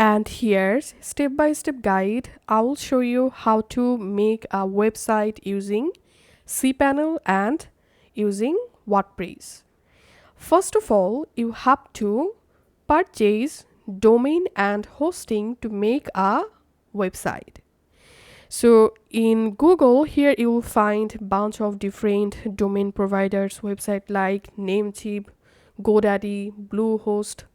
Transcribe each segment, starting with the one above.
And here's step-by-step guide. I will show you how to make a website using cPanel and using WordPress. First of all, you have to purchase domain and hosting to make a website. So in Google, here you will find bunch of different domain providers website like Namecheap, GoDaddy, Bluehost,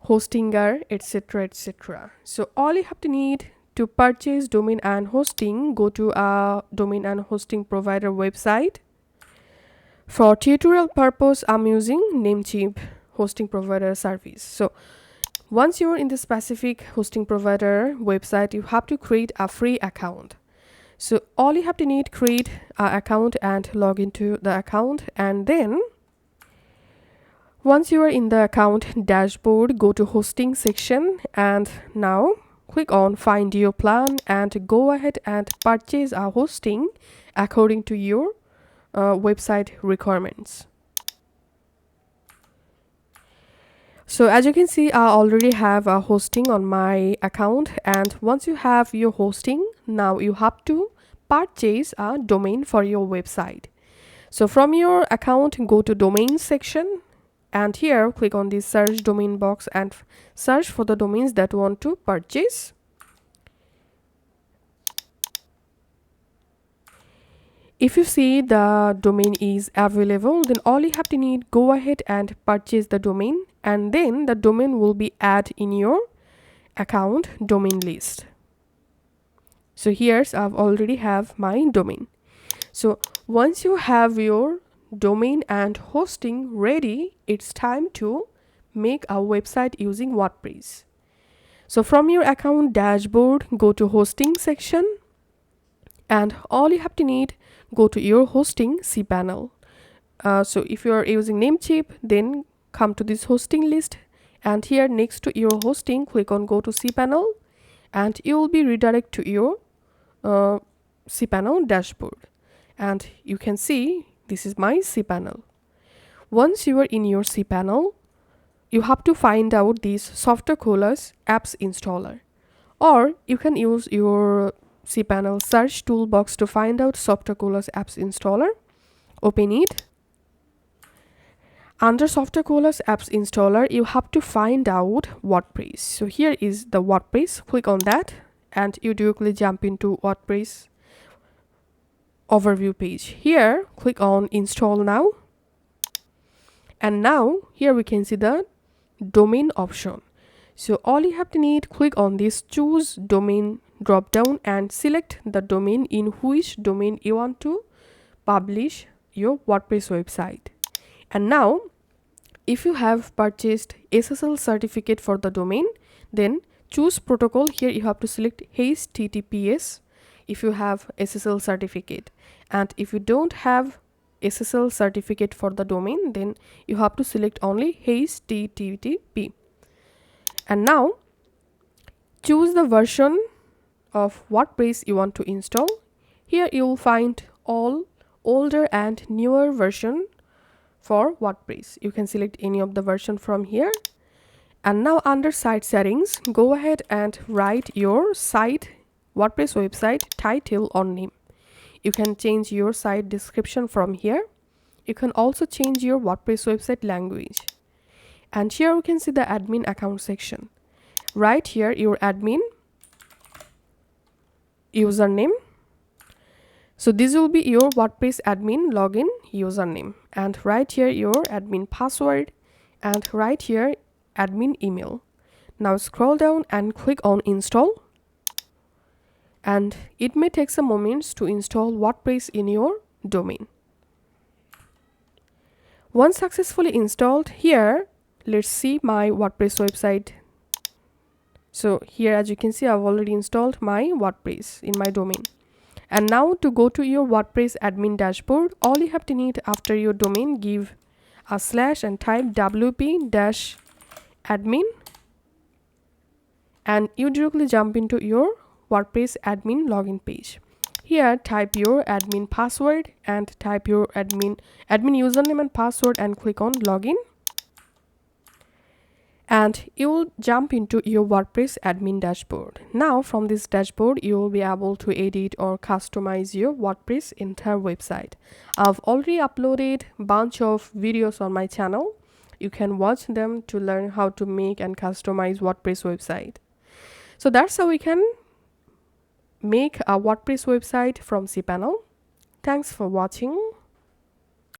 Hostinger, etc, etc. So all you have to need to purchase domain and hosting, go to a domain and hosting provider website. For tutorial purpose, I'm using Namecheap hosting provider service. So once you're in the specific hosting provider website, you have to create a free account. So all you have to need, create an account and log into the account, and then once you are in the account dashboard, go to hosting section, and now click on find your plan and go ahead and purchase a hosting according to your website requirements. So as you can see, I already have a hosting on my account, and once you have your hosting, now you have to purchase a domain for your website. So from your account, go to domain section, and here click on the search domain box and search for the domains that you want to purchase. If you see the domain is available, then all you have to need, go ahead and purchase the domain, and then the domain will be added in your account domain list. So here's I've already have my domain. So once you have your domain and hosting ready, it's time to make a website using WordPress. So from your account dashboard, go to hosting section, and all you have to need, go to your hosting cPanel. So if you are using Namecheap, then come to this hosting list, and here next to your hosting, click on go to cPanel, and you will be redirected to your cPanel dashboard, and you can see this is my cPanel. Once you are in your cPanel, you have to find out this Softaculous apps installer, or you can use your cPanel search toolbox to find out Softaculous apps installer. Open it. Under Softaculous apps installer, you have to find out WordPress. So here is the WordPress. Click on that, and you directly jump into WordPress overview page. Here click on install now, and now here we can see the domain option. So all you have to need, click on this choose domain drop down and select the domain in which domain you want to publish your WordPress website. And now if you have purchased SSL certificate for the domain, then choose protocol. Here you have to select HTTPS if you have SSL certificate, and if you don't have SSL certificate for the domain, then you have to select only HTTP. And now choose the version of WordPress you want to install. Here you will find all older and newer version for WordPress. You can select any of the version from here. And now under site settings, go ahead and write your site WordPress website title or name. You can change your site description from here. You can also change your WordPress website language. And here you can see the admin account section. Write here your admin username. So this will be your WordPress admin login username, and write here your admin password, and write here admin email. Now scroll down and click on install, and it may take some moments to install WordPress in your domain. Once successfully installed, here let's see my WordPress website. So here as you can see, I've already installed my WordPress in my domain. And now to go to your WordPress admin dashboard, all you have to need, after your domain, give a slash and type wp-admin, and you directly jump into your WordPress admin login page. Here type your admin password and type your admin username and password, and click on login. and you will jump into your WordPress admin dashboard. Now from this dashboard you will be able to edit or customize your WordPress entire website. I've already uploaded a bunch of videos on my channel. You can watch them to learn how to make and customize WordPress website. So that's how we can make a WordPress website from cPanel. Thanks for watching.